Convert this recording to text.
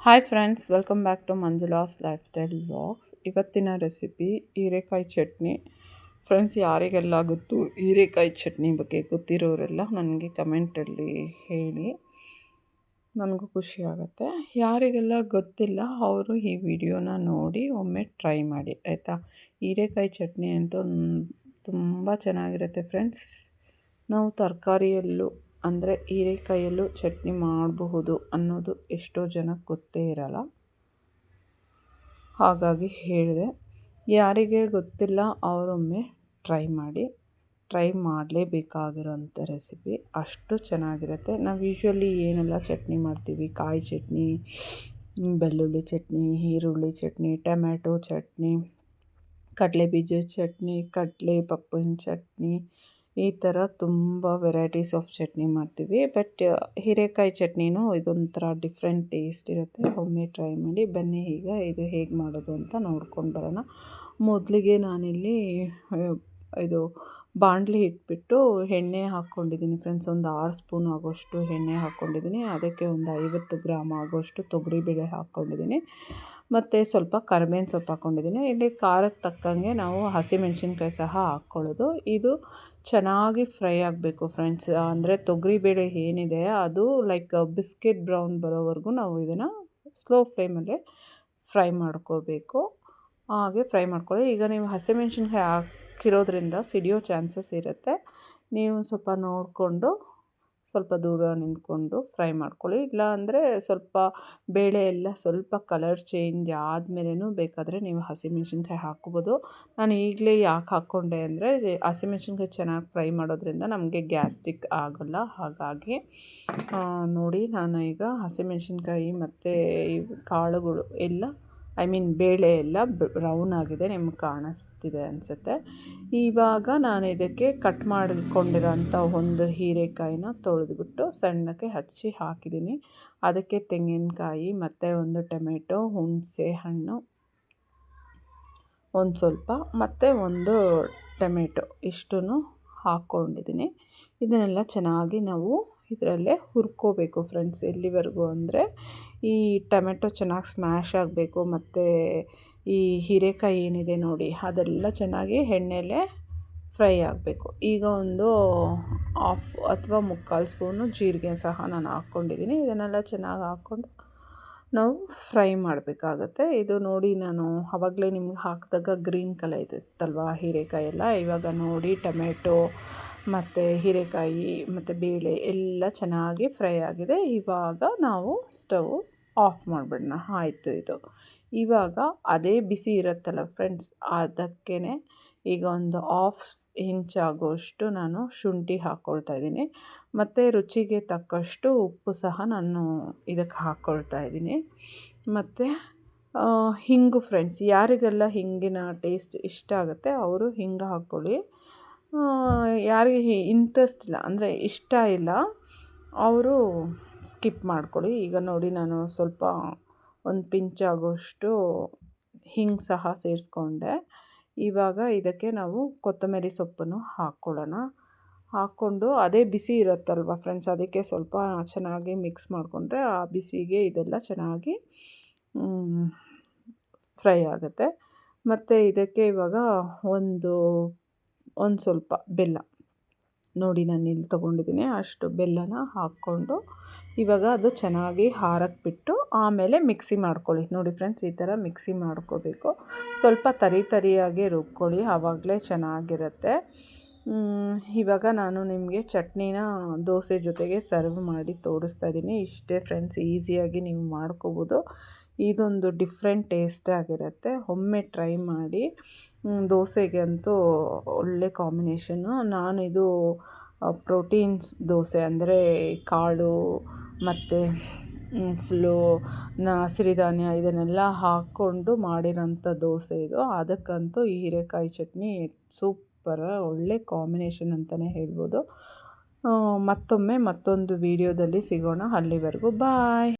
Hi friends, welcome back to Manjula's lifestyle vlogs. ಇವತ್ತಿನ recipe ಹೀರೆಕಾಯಿ chutney. Friends, ಯಾರಿಗೆಲ್ಲ ಗೊತ್ತು ಹೀರೆಕಾಯಿ ಚಟ್ನಿ ಬಗ್ಗೆ ಗೊತ್ತಿರೋರೆಲ್ಲ ನನಗೆ ಕಮೆಂಟಲ್ಲಿ ಹೇಳಿ, ನನಗೂ ಖುಷಿ ಆಗುತ್ತೆ. ಯಾರಿಗೆಲ್ಲ ಗೊತ್ತಿಲ್ಲ ಅವರು ಈ ವಿಡಿಯೋನ ನೋಡಿ ಒಮ್ಮೆ ಟ್ರೈ ಮಾಡಿ, ಆಯಿತಾ. ಹೀರೆಕಾಯಿ ಚಟ್ನಿ ಅಂತೂ ತುಂಬ ಚೆನ್ನಾಗಿರುತ್ತೆ ಫ್ರೆಂಡ್ಸ್. ನಾವು ತರಕಾರಿಯಲ್ಲೂ ಅಂದರೆ ಹೀರೆಕಾಯಲ್ಲೂ ಚಟ್ನಿ ಮಾಡಬಹುದು ಅನ್ನೋದು ಎಷ್ಟೋ ಜನಕ್ಕೆ ಗೊತ್ತೇ ಇರಲ್ಲ. ಹಾಗಾಗಿ ಹೇಳಿದೆ, ಯಾರಿಗೆ ಗೊತ್ತಿಲ್ಲ ಅವರೊಮ್ಮೆ ಟ್ರೈ ಮಾಡಿ. ಟ್ರೈ ಮಾಡಲೇಬೇಕಾಗಿರೋಂಥ ರೆಸಿಪಿ, ಅಷ್ಟು ಚೆನ್ನಾಗಿರುತ್ತೆ. ನಾವು ಯೂಶ್ವಲಿ ಏನೆಲ್ಲ ಚಟ್ನಿ ಮಾಡ್ತೀವಿ, ಕಾಯಿ ಚಟ್ನಿ, ಬೆಳ್ಳುಳ್ಳಿ ಚಟ್ನಿ, ಈರುಳ್ಳಿ ಚಟ್ನಿ, ಟೊಮ್ಯಾಟೊ ಚಟ್ನಿ, ಕಡಲೆ ಬೀಜದ ಚಟ್ನಿ, ಕಡಲೆ ಪಪ್ಪಿನ ಚಟ್ನಿ, ಈ ಥರ ತುಂಬ ವೆರೈಟೀಸ್ ಆಫ್ ಚಟ್ನಿ ಮಾಡ್ತೀವಿ. ಬಟ್ ಹೀರೆಕಾಯಿ ಚಟ್ನಿನೂ ಇದೊಂಥರ ಡಿಫ್ರೆಂಟ್ ಟೇಸ್ಟ್ ಇರುತ್ತೆ. ಒಮ್ಮೆ ಟ್ರೈ ಮಾಡಿ. ಬನ್ನಿ ಈಗ ಇದು ಹೇಗೆ ಮಾಡೋದು ಅಂತ ನೋಡ್ಕೊಂಡು ಬರೋಣ. ಮೊದಲಿಗೆ ನಾನಿಲ್ಲಿ ಇದು ಬಾಣಲಿ ಇಟ್ಬಿಟ್ಟು ಎಣ್ಣೆ ಹಾಕ್ಕೊಂಡಿದ್ದೀನಿ ಫ್ರೆಂಡ್ಸ್. ಒಂದು 6 ಸ್ಪೂನ್ ಆಗೋಷ್ಟು ಎಣ್ಣೆ ಹಾಕ್ಕೊಂಡಿದ್ದೀನಿ. ಅದಕ್ಕೆ ಒಂದು 50 ಗ್ರಾಮ್ ಆಗೋಷ್ಟು ತೊಗರಿಬೇಳೆ ಹಾಕ್ಕೊಂಡಿದ್ದೀನಿ. ಮತ್ತು ಸ್ವಲ್ಪ ಕರಿಬೇವಿನ ಸೊಪ್ಪು ಹಾಕ್ಕೊಂಡಿದ್ದೀನಿ. ಇಲ್ಲಿ ಖಾರಕ್ಕೆ ತಕ್ಕಂಗೆ ನಾವು ಹಸಿಮೆಣ್ಸಿನ್ಕಾಯಿ ಸಹ ಹಾಕ್ಕೊಳ್ಳೋದು. ಇದು ಚೆನ್ನಾಗಿ ಫ್ರೈ ಆಗಬೇಕು ಫ್ರೆಂಡ್ಸ್. ಅಂದರೆ ತೊಗರಿಬೇಳೆ ಏನಿದೆ ಅದು ಲೈಕ್ ಬಿಸ್ಕೆಟ್ ಬ್ರೌನ್ ಬರೋವರೆಗೂ ನಾವು ಇದನ್ನು ಸ್ಲೋ ಫ್ಲೇಮಲ್ಲೇ ಫ್ರೈ ಮಾಡ್ಕೋಬೇಕು. ಹಾಗೆ ಫ್ರೈ ಮಾಡ್ಕೊಳ್ಳಿ. ಈಗ ನೀವು ಹಸಿಮೆಣ್ಸಿನ್ಕಾಯಿ ಹಾಕಿರೋದ್ರಿಂದ ಸಿಡಿಯೋ ಚಾನ್ಸಸ್ ಇರುತ್ತೆ. ನೀವು ಸ್ವಲ್ಪ ನೋಡಿಕೊಂಡು ಸ್ವಲ್ಪ ದೂರ ನಿಂತ್ಕೊಂಡು ಫ್ರೈ ಮಾಡ್ಕೊಳ್ಳಿ. ಇಲ್ಲ ಅಂದರೆ ಸ್ವಲ್ಪ ಬೇಳೆ ಎಲ್ಲ ಸ್ವಲ್ಪ ಕಲರ್ ಚೇಂಜ್ ಆದಮೇಲೆನೂ ಬೇಕಾದರೆ ನೀವು ಹಸಿಮೆಣ್ಸಿನ್ಕಾಯಿ ಹಾಕ್ಕೋಬೋದು. ನಾನು ಈಗಲೇ ಯಾಕೆ ಹಾಕ್ಕೊಂಡೆ ಅಂದರೆ ಹಸಿಮೆಣ್ಸಿನ್ಕಾಯಿ ಚೆನ್ನಾಗಿ ಫ್ರೈ ಮಾಡೋದ್ರಿಂದ ನಮಗೆ ಗ್ಯಾಸ್ಟ್ರಿಕ್ ಆಗೋಲ್ಲ. ಹಾಗಾಗಿ ನೋಡಿ, ನಾನು ಈಗ ಹಸಿಮೆಣ್ಸಿನ್ಕಾಯಿ ಮತ್ತು ಕಾಳುಗಳು ಎಲ್ಲ ಬೇಳೆ ಎಲ್ಲ ಬ್ರೌನ್ ಆಗಿದೆ, ನಿಮ್ಗೆ ಕಾಣಿಸ್ತಿದೆ ಅನಿಸುತ್ತೆ. ಇವಾಗ ನಾನು ಇದಕ್ಕೆ ಕಟ್ ಮಾಡಿಕೊಂಡಿರೋಂಥ ಒಂದು ಹೀರೆಕಾಯಿನ ತೊಳೆದ್ಬಿಟ್ಟು ಸಣ್ಣಕ್ಕೆ ಹಚ್ಚಿ ಹಾಕಿದ್ದೀನಿ. ಅದಕ್ಕೆ ತೆಂಗಿನಕಾಯಿ ಮತ್ತು ಒಂದು ಟೊಮೆಟೊ, ಹುಣಸೆ ಹಣ್ಣು ಒಂದು ಸ್ವಲ್ಪ ಮತ್ತು ಒಂದು ಟೊಮೆಟೊ ಇಷ್ಟನ್ನು ಹಾಕ್ಕೊಂಡಿದ್ದೀನಿ. ಇದನ್ನೆಲ್ಲ ಚೆನ್ನಾಗಿ ನಾವು ಇದರಲ್ಲೇ ಹುರ್ಕೋಬೇಕು ಫ್ರೆಂಡ್ಸ್. ಎಲ್ಲಿವರೆಗೂ ಅಂದರೆ ಈ ಟೊಮೆಟೊ ಚೆನ್ನಾಗಿ ಸ್ಮ್ಯಾಶ್ ಆಗಬೇಕು ಮತ್ತು ಈ ಹೀರೆಕಾಯಿ ಏನಿದೆ ನೋಡಿ ಅದೆಲ್ಲ ಚೆನ್ನಾಗಿ ಎಣ್ಣೆಲೇ ಫ್ರೈ ಆಗಬೇಕು. ಈಗ ಒಂದು 1/2 ಅಥವಾ 3/4 ಸ್ಪೂನು ಜೀರಿಗೆ ಸಹ ನಾನು ಹಾಕ್ಕೊಂಡಿದ್ದೀನಿ. ಇದನ್ನೆಲ್ಲ ಚೆನ್ನಾಗಿ ಹಾಕ್ಕೊಂಡು ನಾವು ಫ್ರೈ ಮಾಡಬೇಕಾಗತ್ತೆ. ಇದು ನೋಡಿ, ನಾನು ಆವಾಗಲೇ ನಿಮ್ಗೆ ಹಾಕಿದಾಗ ಗ್ರೀನ್ ಕಲರ್ ಇರುತ್ತಲ್ವ ಹೀರೆಕಾಯಿ ಎಲ್ಲ. ಇವಾಗ ನೋಡಿ ಟೊಮೆಟೊ ಮತ್ತು ಹೀರೆಕಾಯಿ ಮತ್ತು ಬೇಳೆ ಎಲ್ಲ ಚೆನ್ನಾಗಿ ಫ್ರೈ ಆಗಿದೆ. ಇವಾಗ ನಾವು ಸ್ಟವ್ ಆಫ್ ಮಾಡಿಬಿಡೋಣ. ಆಯಿತು. ಇದು ಇವಾಗ ಅದೇ ಬಿಸಿ ಇರುತ್ತಲ್ಲ ಫ್ರೆಂಡ್ಸ್, ಅದಕ್ಕೇ ಈಗ ಒಂದು 1/2 ಇಂಚ್ ಆಗೋಷ್ಟು ನಾನು ಶುಂಠಿ ಹಾಕ್ಕೊಳ್ತಾ ಇದ್ದೀನಿ. ಮತ್ತು ರುಚಿಗೆ ತಕ್ಕಷ್ಟು ಉಪ್ಪು ಸಹ ನಾನು ಇದಕ್ಕೆ ಹಾಕ್ಕೊಳ್ತಾ ಇದ್ದೀನಿ. ಮತ್ತು ಹಿಂಗು ಫ್ರೆಂಡ್ಸ್, ಯಾರಿಗೆಲ್ಲ ಹಿಂಗಿನ ಟೇಸ್ಟ್ ಇಷ್ಟ ಆಗುತ್ತೆ ಅವರು ಹಿಂಗೆ ಹಾಕ್ಕೊಳ್ಳಿ. ಯಾರಿಗೆ ಇಂಟ್ರೆಸ್ಟ್ ಇಲ್ಲ ಅಂದರೆ ಇಷ್ಟ ಇಲ್ಲ ಅವರು ಸ್ಕಿಪ್ ಮಾಡ್ಕೊಳ್ಳಿ. ಈಗ ನೋಡಿ, ನಾನು ಸ್ವಲ್ಪ ಒಂದು ಪಿಂಚ್ ಆಗೋಷ್ಟು ಹಿಂಗೆ ಸಹ ಸೇರಿಸ್ಕೊಂಡೆ. ಇವಾಗ ಇದಕ್ಕೆ ನಾವು ಕೊತ್ತಂಬರಿ ಸೊಪ್ಪನ್ನು ಹಾಕ್ಕೊಳ್ಳೋಣ. ಹಾಕ್ಕೊಂಡು ಅದೇ ಬಿಸಿ ಇರುತ್ತಲ್ವ ಫ್ರೆಂಡ್ಸ್, ಅದಕ್ಕೆ ಸ್ವಲ್ಪ ಚೆನ್ನಾಗಿ ಮಿಕ್ಸ್ ಮಾಡಿಕೊಂಡ್ರೆ ಆ ಬಿಸಿಗೆ ಇದೆಲ್ಲ ಚೆನ್ನಾಗಿ ಫ್ರೈ ಆಗುತ್ತೆ. ಮತ್ತು ಇದಕ್ಕೆ ಇವಾಗ ಒಂದು ಸ್ವಲ್ಪ ಬೆಲ್ಲ ನೋಡಿ, ನಾನು ಇಲ್ಲಿ ತೊಗೊಂಡಿದ್ದೀನಿ ಅಷ್ಟು ಬೆಲ್ಲನ ಹಾಕ್ಕೊಂಡು ಇವಾಗ ಅದು ಚೆನ್ನಾಗಿ ಹಾರಕ್ಕೆ ಬಿಟ್ಟು ಆಮೇಲೆ ಮಿಕ್ಸಿ ಮಾಡ್ಕೊಳ್ಳಿ. ನೋಡಿ ಫ್ರೆಂಡ್ಸ್, ಈ ಥರ ಮಿಕ್ಸಿ ಮಾಡ್ಕೋಬೇಕು. ಸ್ವಲ್ಪ ತರಿಯಾಗಿ ರುಬ್ಕೊಳ್ಳಿ, ಆವಾಗಲೇ ಚೆನ್ನಾಗಿರುತ್ತೆ. ಇವಾಗ ನಾನು ನಿಮಗೆ ಚಟ್ನಿನ ದೋಸೆ ಜೊತೆಗೆ ಸರ್ವ್ ಮಾಡಿ ತೋರಿಸ್ತಾ ಇದ್ದೀನಿ. ಇಷ್ಟೇ ಫ್ರೆಂಡ್ಸ್, ಈಸಿಯಾಗಿ ನೀವು ಮಾಡ್ಕೋಬೋದು. ಇದೊಂದು ಡಿಫ್ರೆಂಟ್ ಟೇಸ್ಟ್ ಆಗಿರುತ್ತೆ. ಒಮ್ಮೆ ಟ್ರೈ ಮಾಡಿ. ದೋಸೆಗೆ ಅಂತೂ ಒಳ್ಳೆ ಕಾಂಬಿನೇಷನ್ನು. ನಾನಿದು ಪ್ರೋಟೀನ್ಸ್ ದೋಸೆ ಅಂದರೆ ಕಾಳು ಮತ್ತು ಫುಲ್ಲು ಸಿರಿಧಾನ್ಯ ಇದನ್ನೆಲ್ಲ ಹಾಕ್ಕೊಂಡು ಮಾಡಿರೋಂಥ ದೋಸೆ ಇದು. ಅದಕ್ಕಂತೂ ಈ ಹೀರೆಕಾಯಿ ಚಟ್ನಿ ಸೂಪರ್, ಒಳ್ಳೆ ಕಾಂಬಿನೇಷನ್ ಅಂತಲೇ ಹೇಳ್ಬೋದು. ಮತ್ತೊಮ್ಮೆ ಮತ್ತೊಂದು ವಿಡಿಯೋದಲ್ಲಿ ಸಿಗೋಣ. ಅಲ್ಲಿವರೆಗೂ ಬಾಯ್.